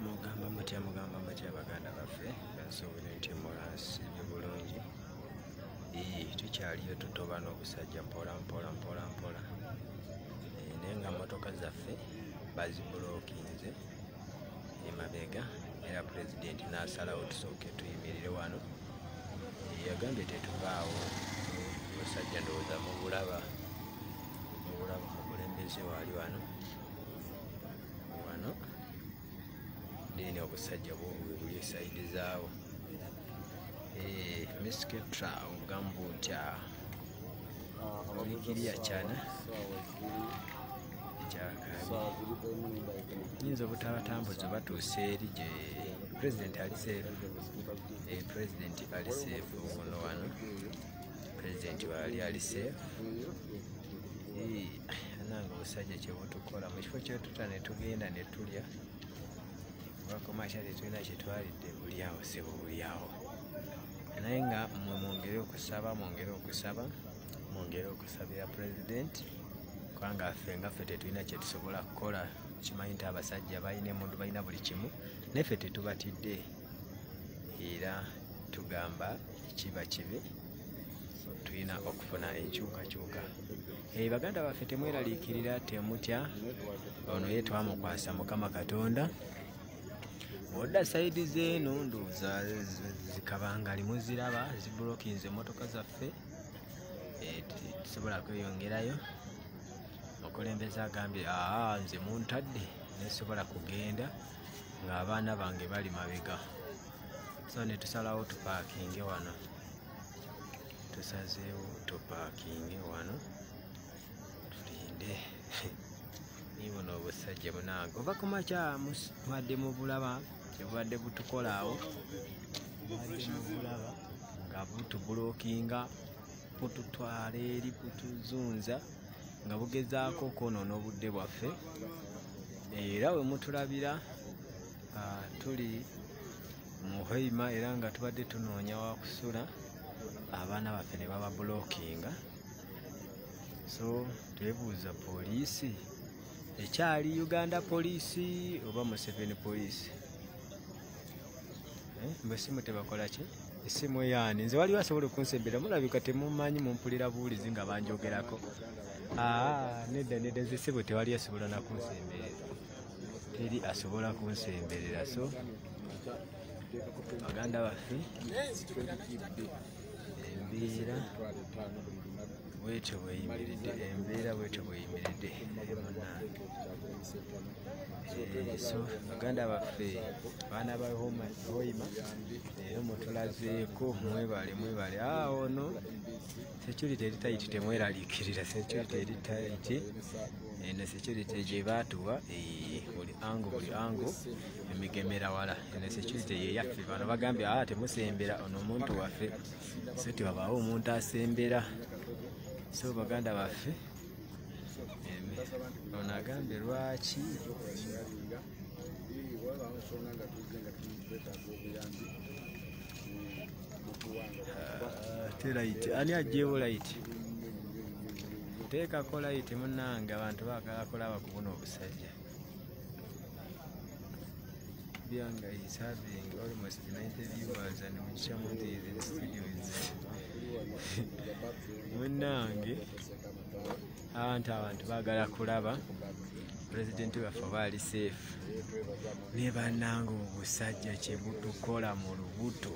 mugamba mutya baganda baffe bansuubira nti mulansiibye bulungi. Tukyaliyo tutoba n'obusajja mpola naye nga motoka zaffe bazibulookinze emabega era pulezidenti n'asalawo tusooke tuyimirire wano. Yagambye tetuvaawo abasajja ndowooza mubulaba omukulembeze waali wano deni obusajja buli esaidi zaawo. Misketra obugamu butya olikiriya cyane ekyakabi nyinza obutabatambuza batuuse eri gye pulezidenti ali seefu. Pulezidenti ali seefu muno wano, pulezidenti waali ali seefu. Ananga obusajja kyebutukola mu kifo kyetuta ne tugenda ne tulya bakomasha tetulina kyetwalidde bulyawo sebo bulyawo, naye nga mwongere okusabira pulezidenti kubanga ffe tetulina kyetusobola kukola. Kimanyi nti abasajja balina emundu balina buli kimu, naffe tetubatidde era tugamba ekiba kibi tulina okufuna enkyukakyuka. Baganda baffe temweraliikirira, temutya, ono ye twamukwasa Mukama Katonda. Odda sayidi zeeno ndowooza zikabangali muziraba zibulokinze emotoka zaffe, tusobola kweyongerayo. Omukulembeze agambye nze muntadde nesobola kugenda ng'abaana bange bali mabega, so ne tusalawo tupaakinge wano. Tusazeewo tupaakinge wano tulinde nibono obusajja munange oba kumakya mwadde mubulaba kyebubadde butukolaawo, mubulaba nga butubulokinga bututwala eri butuzunza nga bugezaako okwonoona obudde bwaffe. Era we mutulabira tuli mu Hoima era nga tubadde tunoonya wakusula, abaana baffe ne baba bulokinga. So twebuuza poliisi ekyali Uganda poliisi oba Museveni poliisi? Mbesimu tebakola ki? Essimu yaani nze waliwo asobola okunsembera, mulabika temumanyi mumpulira buwulizi nga banjogerako. Nedda nze ssimu tewali asobola nakunsemberera, teri asobola kunsemberera. So baganda baffe embeera bwetyo bweyimiridde munange. So baganda baffe baana ba Hoima leero mutulazeeko, mwebale. Ono security eri taiti temweraliikirira, security eri taiti eno security gye baatuwa buli ango emigemera wala. Eno security ye yaffe bano bagambye temusembera ono omuntu waffe, so tewabaawo omuntu asembera. So baganda baffe ono agambye lwaki teraiti ani ajeewo laiti, teekako laiti munange, abantu baagala kulaba ku buno obusajja. Byanga is having almost 90 viewers and Muchamundi is in the studio munange. Abantu baagala kulaba pulezidenti waffe baali seefu, ne bannange obusajja kye butukola mu lubuto.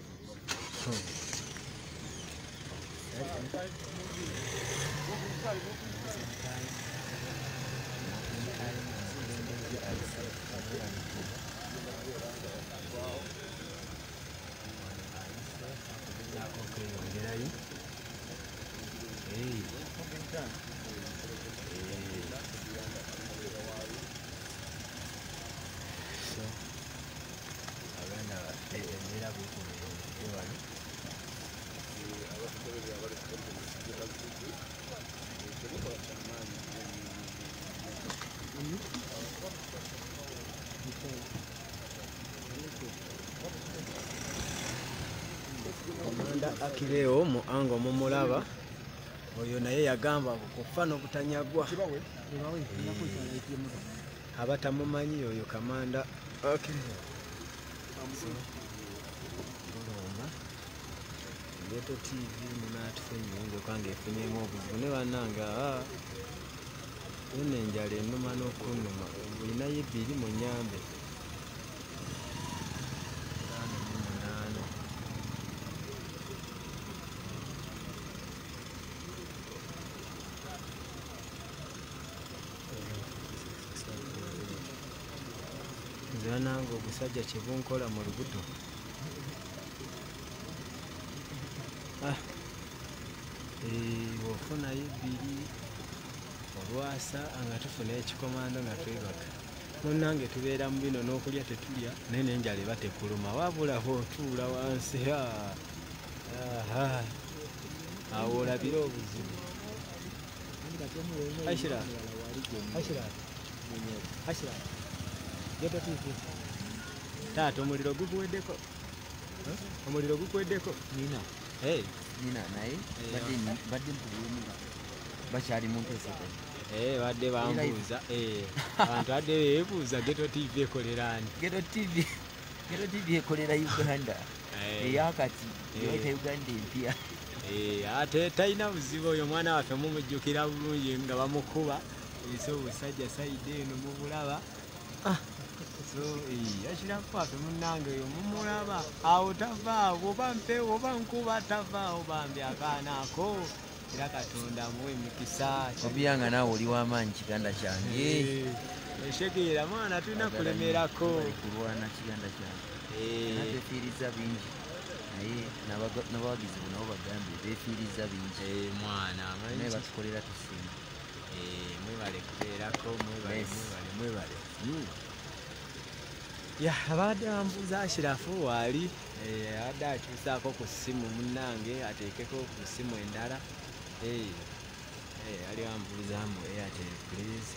Abana baffe embeera bwekumiridde wano. Komanda Akileo mu ango mumulaba oyo naye yagamba kufa n'obutanyagwa. Abatamumanyi oyo Kamanda Akileo. Kulomba Ghetto TV munaatufunye kwange efunyemu obuzibu ne bannange nene enjala ennuma n'okunnuma bulinayo ebbiri mu nnyambe 8. Nze nange obusajja kye bunkola mu lubuto ofunayo ebbiri olwasa nga tufuna ekikomando nga twebaka munnange tubeera mu bino n'okulya tetulya naye n'enjala eba tekuluma wabula bw'otuula wansi awo olabira obuzibu. Ashira Ghetto TV taata omuliro gukuweddeko nina naye badde mpulumu bakyali mu nteeseko badde bambuuza abantu badde beebuuza Ghetto TV ekolera ani? Ghetto TV ekolera Uganda eyakati ewaita Uganda empya ate talina buzibu oyo mwana waffe mumujjukira bulungi nga bamukuba ese obusajja sayidi eno mubulaba yakirako waffe munnange oyo mumulaba awo tavaawo oba mpewo oba nkuba tavaawo bambi akaanaako era Katonda muwe emikisa. obiyanga naawe oli w'amaanyi kiganda kyange eshegeera mwana tulina kulemerako kulwana kiganda kyange natefiiriza bingi naye n'abawagizi bo nabo bagambye beefiiriza bingi mwana naye batukolera tusinga mwebale kubeerako mwebale abadde bambuuza Ashirafu waali abadde atuusaako ku ssimu munnange ateekeko ku ssimu endala ali bambuuzaamu Airtel please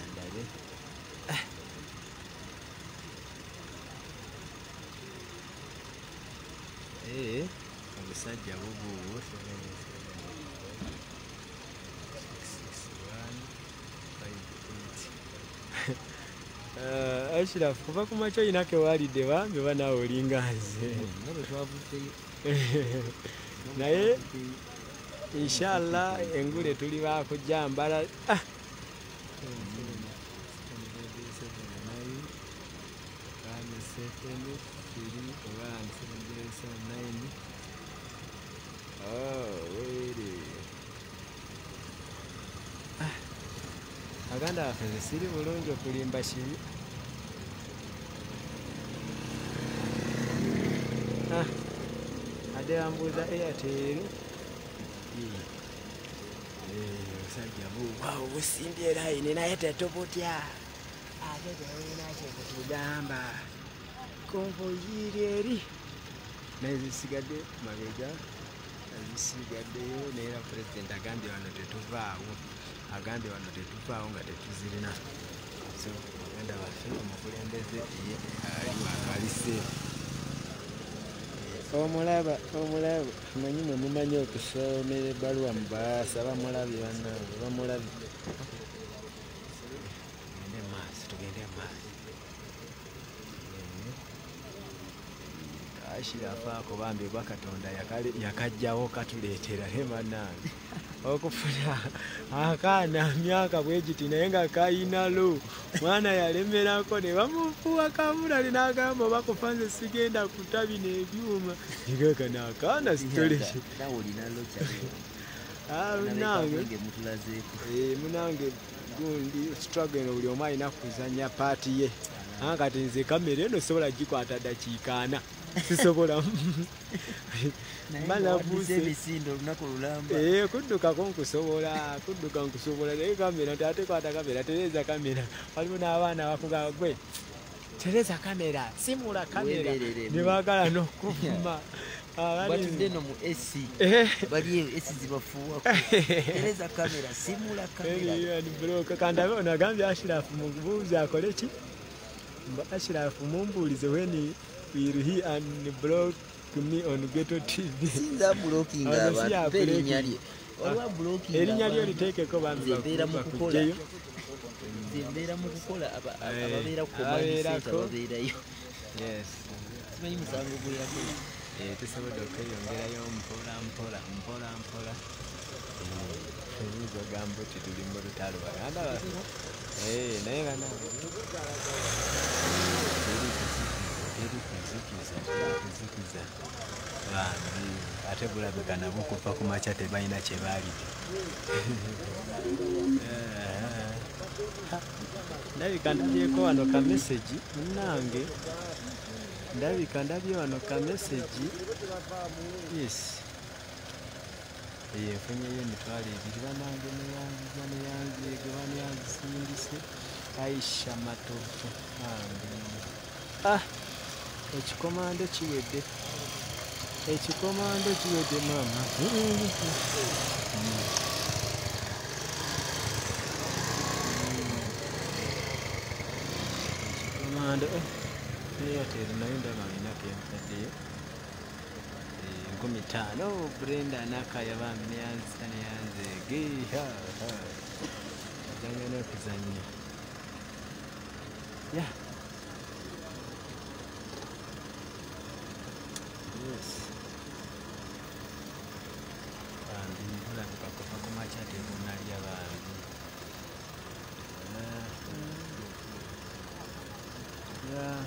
andabe obusajja bubuubu Ashirafu kuva ku makya oyinako ewalidde bambi oba naawe olinga nze naye inshallah engule tuli bakujjambala aganda waffe nze siri bulungi okulimba kibi adde bambuuza Airtel obusajja buwaawo busimbye layini naye tetubutya ate tewulina kyekutugamba konvoyiri eri naye zisigadde mabega zisigaddeyo neera pulezidenti agambye wano tetuvaawo nga tetuzirina so baganda baffe omukulembeze aliwakaalise omulaba manyi mwe mumanyi okusomera ebbaluwa mubaasa bamulabye bannange bamulabye tugende maaso Ashirafu ako bambi bwa Katonda yakajjawo katuleetera ne bannange okufuna akaana myaka bwe giti naye nga kayinalo mwana yalemerako ne bamufuwa kamulali n'agamba bakufa nze sigenda kutabi n'ebyuma igaka n'akaana sitoleki munange gundi struggle buli omu alina kuzanya paati ye kati nze kamera eno sobola gikwata dakiika 4 sisobola kuddukako nkusobola naye kamera tatekwata kamera tereza kamera waliwo n'abaana bakugaa gwe tereza kamera simula kamera ne baagala n'okuvuma batudde no mu AC baliyo AC zibafuwako tereza kamera simula kamera kandabe ono agambye Ashirafu mubuuze akole ki Ashirafu mumbuulize weni will he unblock me on Ghetto TV sinza blocking abantu erinnya lyo liteekeko bambi mbeera mu kukola ababeera ku manyiseta babeerayo Yes. Simanyi musango gweyako. Tusobodde okweyongerayo mpola mpola mpola mpola. Oyinza ogamba oti tuli mu lutalo baganda baffe. Naye bannange teri kuzikiza bambi ate bulabika nabo okuva ku makya tebalina kye baalidde. Ndabika ndabyeko wano ka message munnange. Ndabika ndabye wano ka message. Yes. Nfunyeyo emitwalo 2 bannange neyanziga banyanzisindise. Aisha Matovu ekikomando kiwedde. Ekikomando kiwedde mama. Ekikomando Airtel nayo ndaba alinaku empaddeyo 50. Brenda Nakaya bambi neyanzisa neyanzeege ajanya n'okuzannya. Yeah. Yes. Bambi bulabika kuva ku makya tebunalya bambi. Yeah.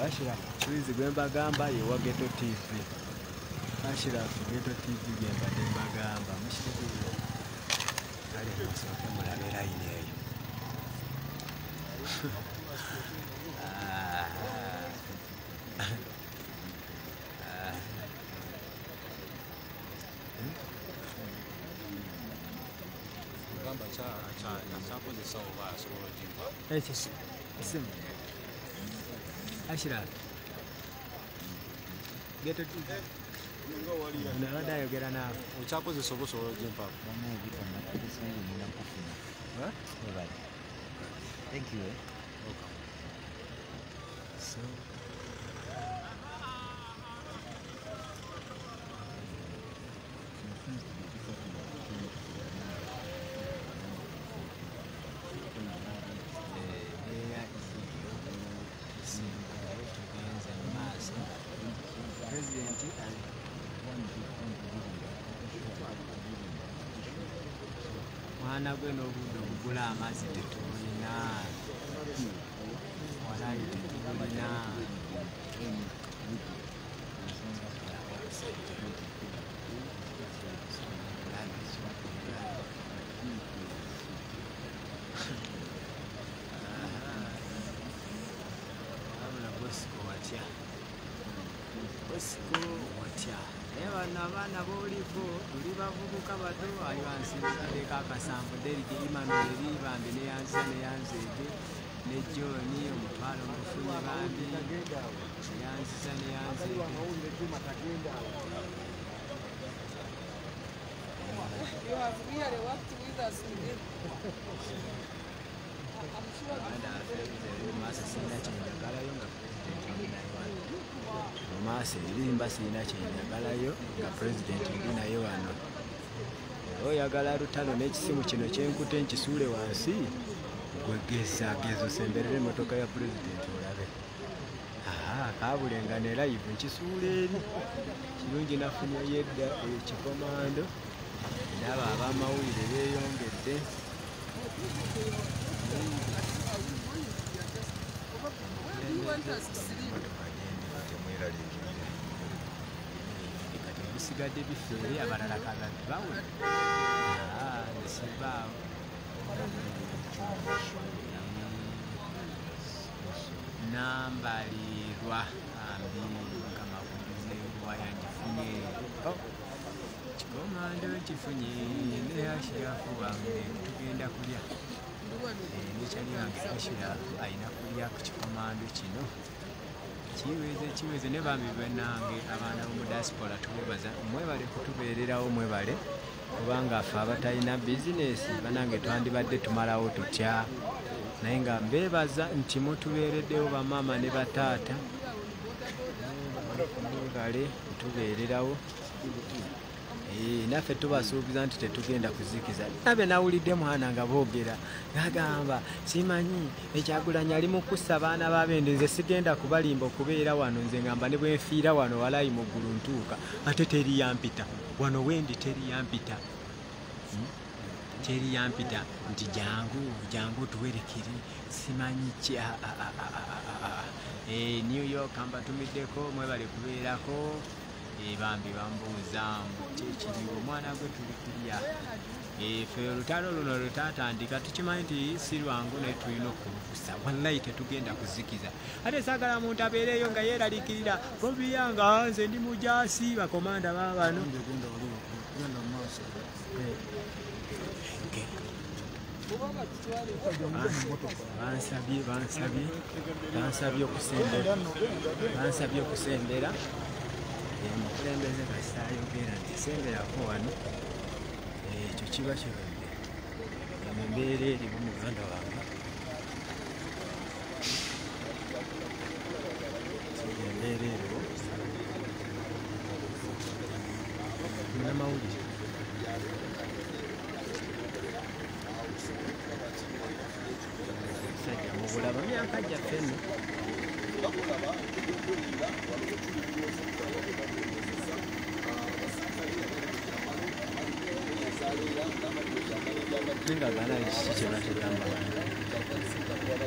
Ashira kiwizi gwe mbagamba yewa Ghetto TV. Ashira Ghetto TV gye mbadde mbagamba mukitegere. Kale musooke mulabe layini eyo. Ashira Ghetto TV unabadde ayogera naawe okyakozesa obusobola ojimpa. Thank you. So mwana gwe n'obudde obugula amazzi tetulina. Walayi tetulina. Abula Bosco watya? Bosco watya? Naye bano abaana b'oliko tuli bavubuka bato aywansibisadeko akasambu Derigi Emmanuel bambi neyanziza neyanzeege ne John omutwalo mufunye bambi neyanziza neyanzeege. You have really worked with us today. I'm sure Maaso sirina kyenjagalayo nga mu maaso erimba sirina kyenjagalayo nga pulezidenti ndi naye wano. Oyagala lutalo n'ekisimu kino kyenkute nkisuule wansi gwegezageza osemberera emmotoka ya pulezidenti olabe. Kabulenga ne live nkisuula eri kirungi nafunyeyo edda ekikomando. Ndaba ab'amawulire beeyongedde. Kati bisigadde bifeere abalala kabadde bawona. Nesibaawo. Nambalirwa ambi nkamakulize waya ngifunye. Kikomando kifunye ne Ashirafu wange tugenda kulya. Nekyali wange Ashira alina kulya ku kikomando kino. Kiweze ne bambi bennange abaana b'omu diaspora tubebaza mwebale kutubeererawo mwebale kubanga ffe abatalina bizinesi banange twandibadde tumalawo tutya naye nga mbeebaza nti mutubeereddewo bamaama ne bataata mwebale kutubeererawo naffe tubasuubiza nti tetugenda kuzikiza. Nabe nawulidde mwana nga boogera gagamba simanyi Ekyagulanyi ali mu kussa baana b'abende, nze sigenda kubalimba okubeera wano, nze ngamba ne bwe nfiira wano walayi mu ggulu ntuuka, ate teri yampita wano wendi, teri yampita teri yampita nti jangu tuwerekere simanyi ki. New York mbatumiddeko mwebale kubeerako. Bambi bambuuza kyekiriwo omwana gwe tuli kulya. Ffe olutalo luno lwetatandika tukimanyi nti si lwangu naye tulina okulukusa, wallahi tetugenda kuzikiza. Ate saagala muntu abeereyo nga yeeralikirira Bobiya nga nze ndi mujaasi bakomanda baabano. Bansabye okusembera. Omukulembeze kasayogera nti semberako wano, ekyo kiba kirwadde. Embeera erimu muganda wange, embeera eriwo namawulire. Sajja mubulaba myaka gyaffe nno. Nga gana kiki kyebatugamba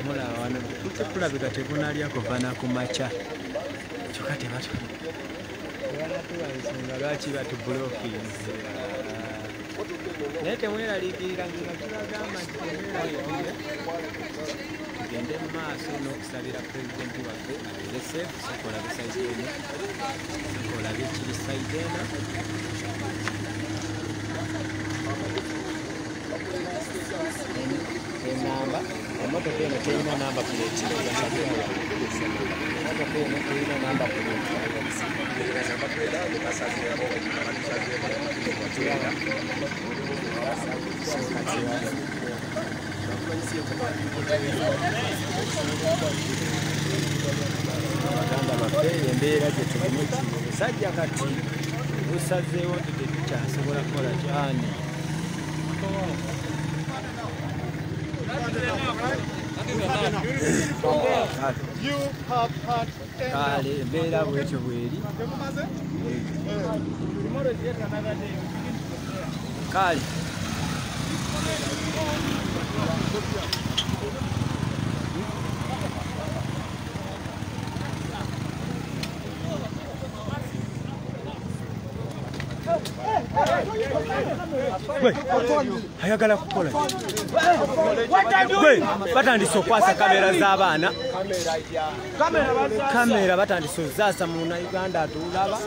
mulaba wano kulabika tekunalya kuva nakumakya kyokka tebanatuwa ensonga lwaki batubulookinze. Naye temweraliikirira nga tubagamba nti temweraliikirira, tugende mu maaso n'okusabira pulezidenti waffe abeere seefu. Sokola bisayidi eno, sokola bekiri sayidi eno. Enamba emotoka eno terina namba puleti, emotoka eno terina namba puleti. Abaganda baffe embeera gye tulimu sajja kati busazeewo nti tetukyasobola kukola kyani. Kale embeera bwetyo bweri. Kale ayagala kukola gwe batandise okwasa kamera z'abaana, kamera batandise ozaasa mu Uganda atulaba,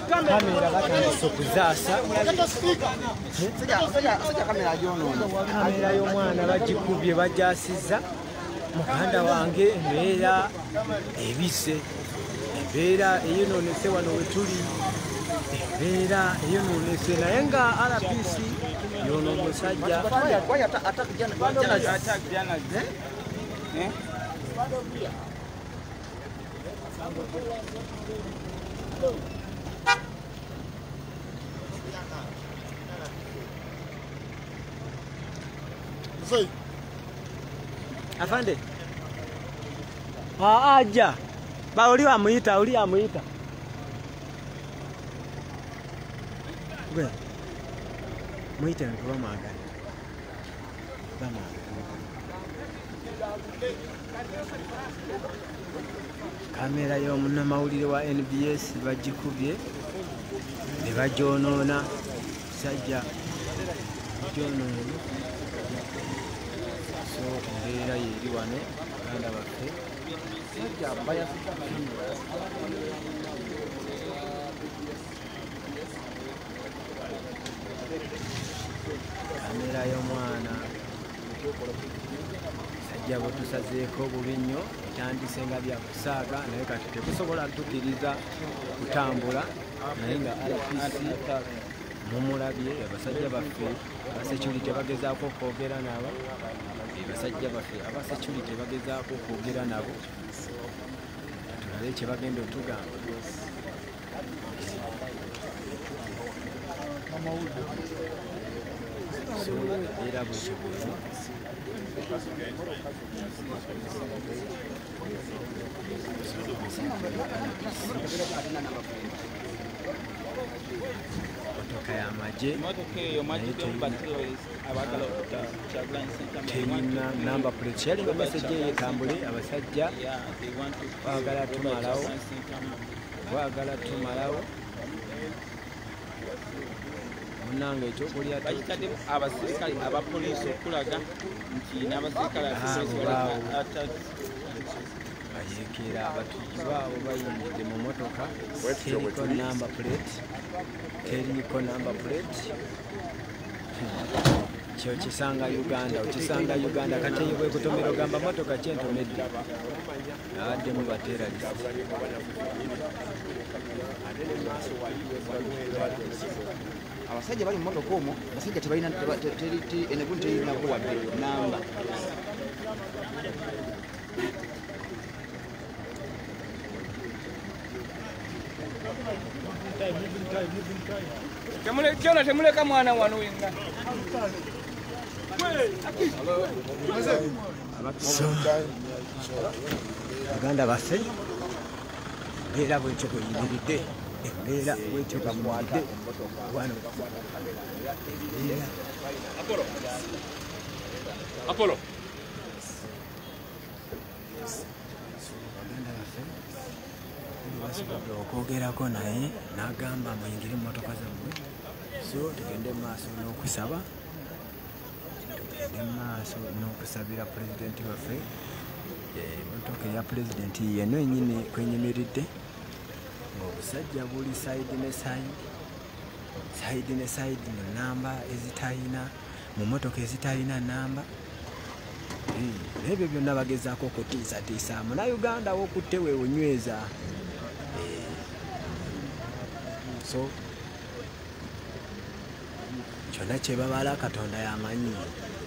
kamera batandise okuzaasa, kamera y'omwana bagikubye bajasiza. Muganda wange embeera ebise, embeera eyonoonese wano we tuli, embeera eyonoonese naye nga RPC yono omusajja afande aja ba oli amuyita gwe muyita nti bamwagala kamera y'omunnamawulire wa NBS bagikubye ne bagyonoona. Sajja gyonoona, so embeera yeeri wano baganda baffe. Kamera y'omwana sajja bwe tusazeeko bubi nnyo, etandise nga byakusaaga naye kati tekusobola tukkiriza kutambula. Naye nga RPC mumulabye abasajja baffe abasecurity bagezaako okwogera nabo, basajja baffe abasecurity bagezaako okwogera nabo, tulabe kye bagenda otugamba. so era bwekyo bwino motoka y'amagye terina namba plate yalinga mesage eyo etambule abasajja baagala tumalawo munange ekyokulya abasirikale abapoliisi okulaga nti n'abasirikale bayeekera abatuuzi baabo bayingidde mu motoka teriko namba plate kyo kisanga Uganda kati eyo bwekutomera ogamba motoka kyentomedde abaddemu bateralisi abasajja bali mu motoka omwo abasajja tebalina enegundi terinaku wadde namba kyona temuleka mwana wano wenna Uganda baffe embeera bwetyo bweyimiridde wano Apollo basobodde okwogerako naye n'agamba muyingire mu motoka zammwe so tugende maaso n'okusabira pulezidenti waffe motoka eya pulezidenti yeno enyini kwenyimiridde ng'obusajja buli sayidi ne sayidi mu namba ezitayina mu motoka ezitayina namba n'ebyo byonna bagezaako okutiisatiisa munnayuganda wokutte weewunyweza so kyonna kye babala Katonda y'amanyi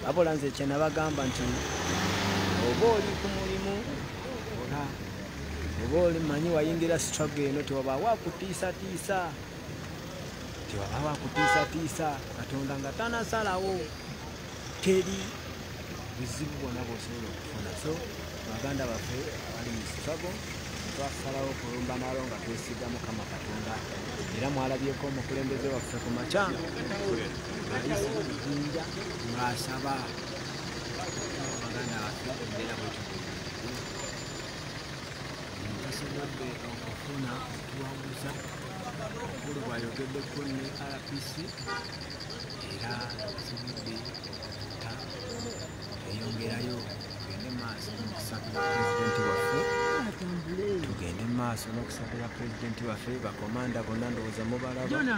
wabula nze kye nabagamba nti oba oli ku mulimu oba oli manyi wayingira struggle eno tewaba wakutiisatiisa Katonda nga tanasalawo teri buzibu bwonna bw'osobola okufuna so baganda baffe bali mu struggle twasalawo okulumba nalo nga twesiga Mukama Katonda era mwalabyeko omukulembeze waffe ku makya ayisa ejjinja ng'asaba baganda baffe embeera bwetyo tasobodde okufuna okutuwaguza omukulu bw'ayogeddeko ne RPC era tasobodde okuta eyongerayo tugende maaso n'okusabira pulezidenti waffe bakomanda bonna ndowooza mubalaba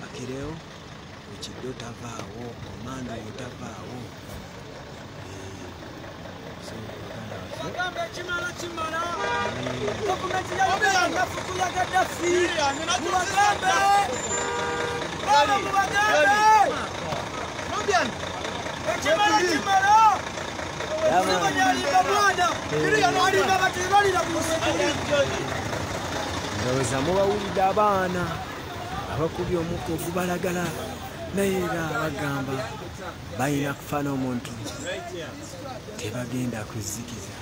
Akireo ekiddo tavaawo komanda oyo tavaawo kimala dokumenti yayogeranga fuku ya Gaddafi mubagambe ekimala yalimba mwana alimba batibalira ndowooza mubawulidde abaana abakubye omukka ogubalagala naye era bagamba balina kufa n'omuntu tebagenda kuzikiza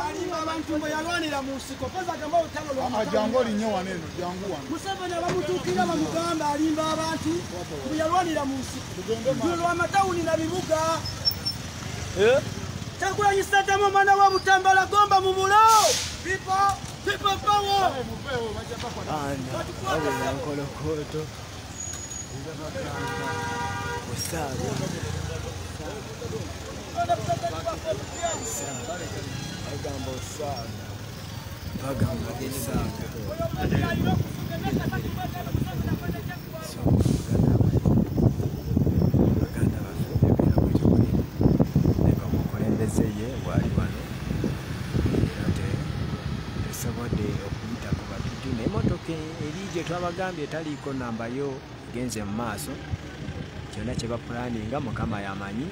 alimba abantu mwe yalwanira mu nsiko koza agamba olutalo lwajangu linnyo waneno jangu wano Museveni abamutuukira bamugamba alimba abantu mwe yalwanira mu nsiko lw'amatawuni na bibuga Kyagulanyi Satamu omwana wa Butambala gomba mu mulo people power awera nkolokoto osaaga bagamba osaaga bagamba esaaga baganda baffe ebira bwetyo nebamukulembeze ye waali wano era tesobodde okuyita ku batujju n'emmotoka eri gye twabagambye etaliiko namba yo genze mu maaso kyonna kye bapulaninga mukama yamanyi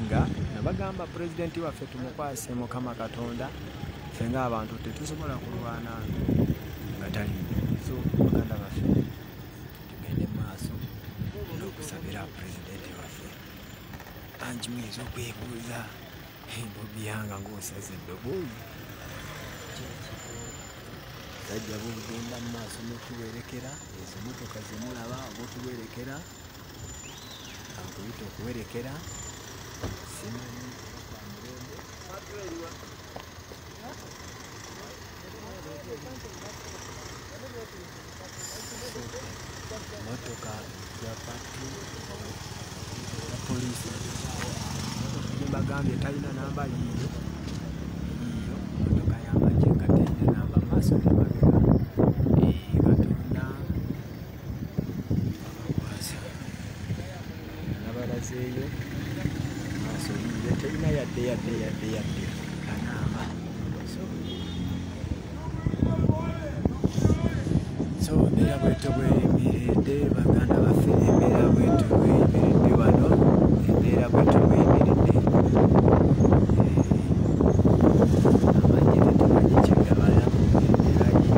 nga nabagamba pulezidenti waffe tumukwase mukama katonda ffe ng'abantu tetusobola kulwana nga tali so baganda baffe tugende mu maaso n'okusabira pulezidenti waffe angi muyinza okwebuuza bobyanga ng'osaze eddoboozi sajja bwogenda mu maaso n'otuwerekera ezo motoka zemulaba oba otuwerekera ankuyita okuwerekera simanyi motoka za pati ya polisi bagambye talina namba yiyo motoka yamagye nga talina namba maaso nemabega katonda abakwasa nabalazeeyo maaso yiyo talina yadde anaaba so embeera bwetu bweyimiridde baganda baffe embeera bwetu bweyimiridde wano embeera bwetu bweyimiridde amanye tetumanyi kigabala embeera yi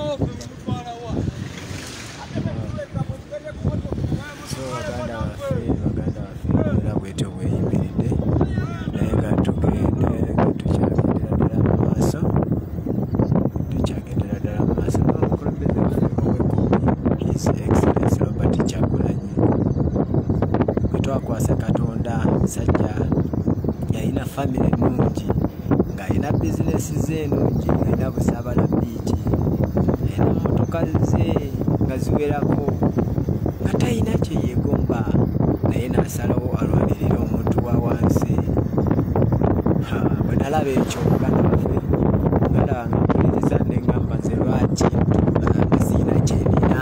So baganda waffe era bwetyo bweyimiridde naye nga tugenda tukyagendera ddala mu maaso n'omukulembeze waffe ow'ekkumi His Excellency Robert Kyagulanyi bwe twakwasa Katonda musajja yalina famire ennungi ng'alina bizinesi ze ennungi ng'alina busaabalabiiti alina mmotoka ze nga ziwerako nga talina kye yeegomba naye n'asalawo alwanirira omuntu wa wansi. Bwe nalaba ekyo muganda waffe muganda wange mpuliriza neŋŋamba nze lwaki siina kye nina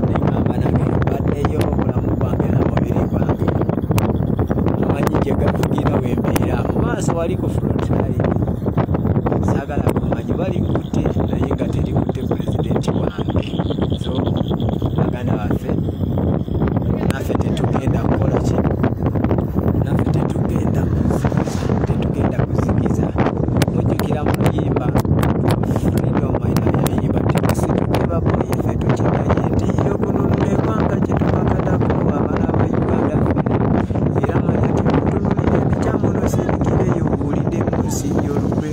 neŋŋamba nange mbaddeyo obulamu bwange n'omubiri gwange amanyi gye gavugira we mbeera mu maaso wali ku front line saagala kumanyi bali kutte naye nga terikutte pulezidenti wange. So baganda baffe naffe tetugenda kukola ki naffe tetugenda kuzikiza mujjukira mu luyimba freedom ayimba tekusitugeba buliife tukimanyi nti yokununula eggwanga kyetubakatako abaana ba Uganda era manya tumutunulira ebikyamuno sirikireyo buulidde mu nsi y'olukwe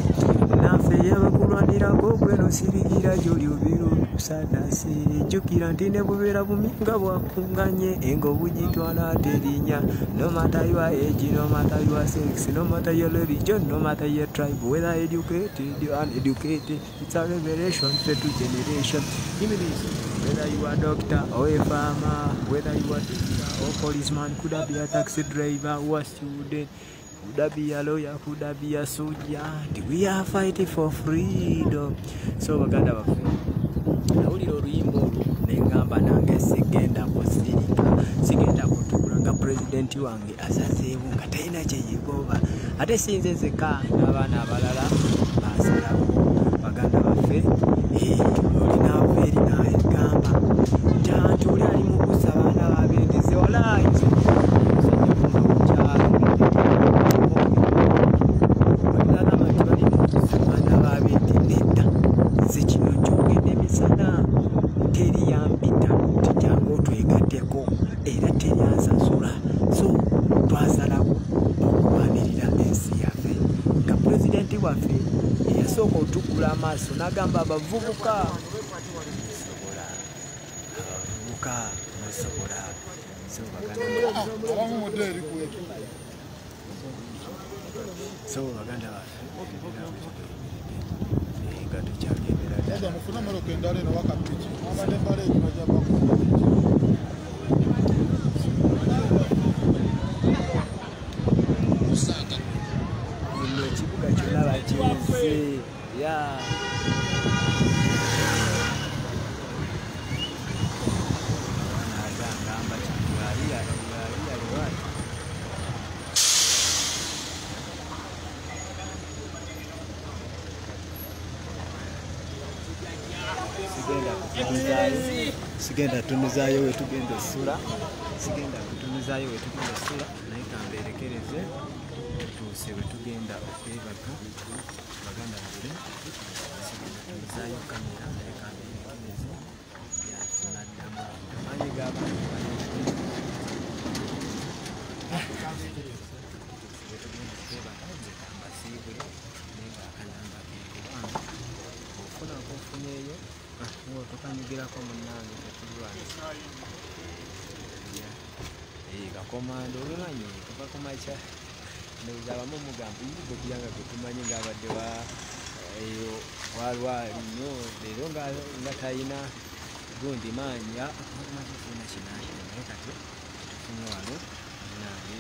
naffe yabakulwanirako gweno sirigira gy'olyobiru sadasi jjukira nti ne bubeera bumi nga bwakunganye engo bugitwala terinya no matter your age, no matter your sex, no matter your religion, no matter your tribe, whether educated or uneducated, it's a revelation for two generations. Whether you are a doctor or a farmer, whether you are a teacher or policeman, could have be a taxi driver or a student, could that be a lawyer, could that be a soldier, we are fighting for freedom. So baganda baffe nawulira oluyimba olwo neŋŋamba nange sigenda kutukula nga pulezidenti wange asazeewo nga talina kye yeegomba ate sinze nzeka n'abaana abalala basalawo. Baganda baffe olinaava eri naegamba nti anti oli ali mu kusa abaana babendeze olaayinza olagamba nti bali mu kusa abaana babendi nedda nze kino kyogedde misana teri yampita nti jangu otwegaddeko era teryansasula. So twasalawo okulwanirira ensi yaffe nga pulezidenti waffe eyasooka otuggula amaaso n'agamba abavubuka musobola. So baganda baffe nga tukyagendera ddala nno ekibuga kyonna bakiweze agamba kyalialiwati sigenda tunuzaayo wetugenda essula naye kambeerekereze tutuuse wetugenda okwebaka baganda baffe sigenda tunuzaayo kamera naye kambeerekereze yatunaddamu amaanyi g'abantu wetugenda okwebaka nze kambasiibule naye ngaakanamba kekubanga ofunako ofunyeeyo tukanyigirako munnange tetulwana kakomando obimanyi kuva kumakya ndowooza abamu mugamba igo byanga getumanyi ngaabadde walwali nnyo leero nga talina gundi maanyi amaze funa kinaaki naye kati tufunye wano nange